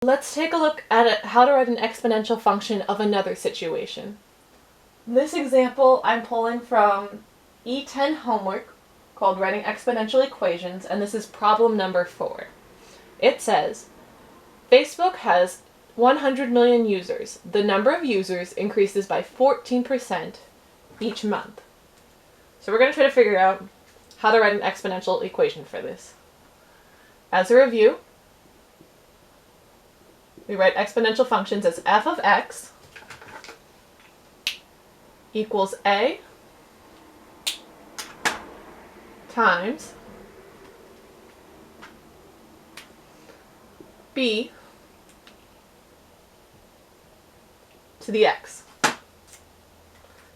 let's take a look at how to write an exponential function of another situation. This example I'm pulling from E10 homework called Writing Exponential Equations, and this is problem number 4. It says, Facebook has 100 million users. The number of users increases by 14% each month. So we're going to try to figure out how to write an exponential equation for this. As a review, we write exponential functions as f of x equals a times b to the x.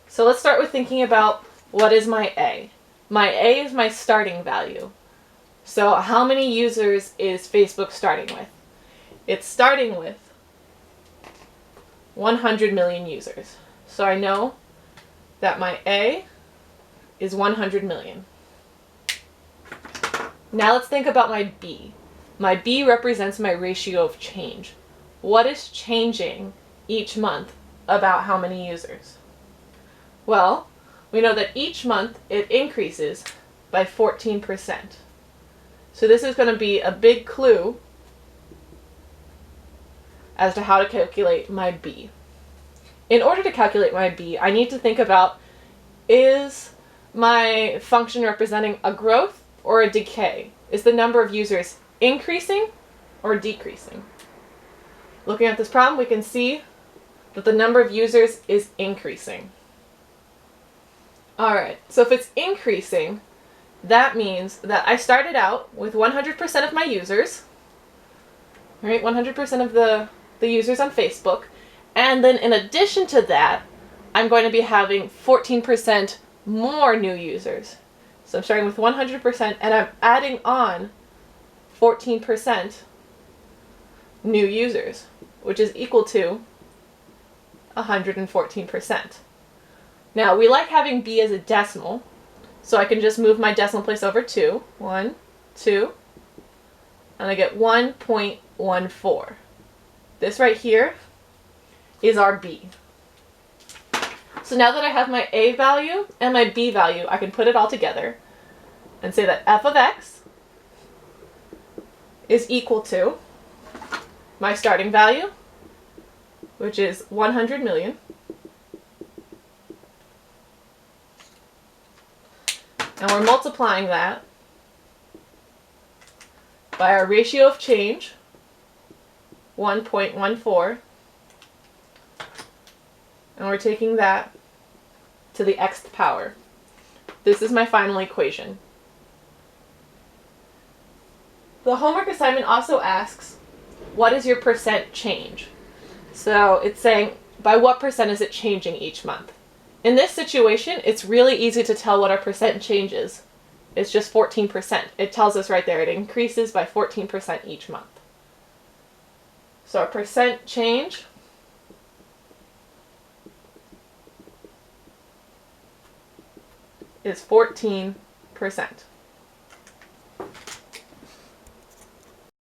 So let's start with thinking about what is my a. My a is my starting value. So how many users is Facebook starting with? It's starting with 100 million users. So I know that my a is 100 million. Now let's think about my b. My b represents my ratio of change. What is changing each month about how many users? Well, we know that each month it increases by 14%. So this is going to be a big clue as to how to calculate my b. In order to calculate my b, I need to think about, is my function representing a growth or a decay? Is the number of users increasing or decreasing? Looking at this problem, we can see that the number of users is increasing. Alright, so if it's increasing, that means that I started out with 100% of my users, right? 100% of the users on Facebook, and then in addition to that, I'm going to be having 14% more new users. So I'm starting with 100% and I'm adding on 14% new users, which is equal to 114%. Now, we like having b as a decimal, so I can just move my decimal place over 2. 1, 2, and I get 1.14. This right here is our b. So now that I have my a value and my b value, I can put it all together and say that f of x is equal to my starting value, which is 100 million, and we're multiplying that by our ratio of change, 1.14, and we're taking that to the xth power. This is my final equation. The homework assignment also asks, what is your percent change? So it's saying, by what percent is it changing each month? In this situation, it's really easy to tell what our percent change is. It's just 14%. It tells us right there, it increases by 14% each month. So our percent change is 14%.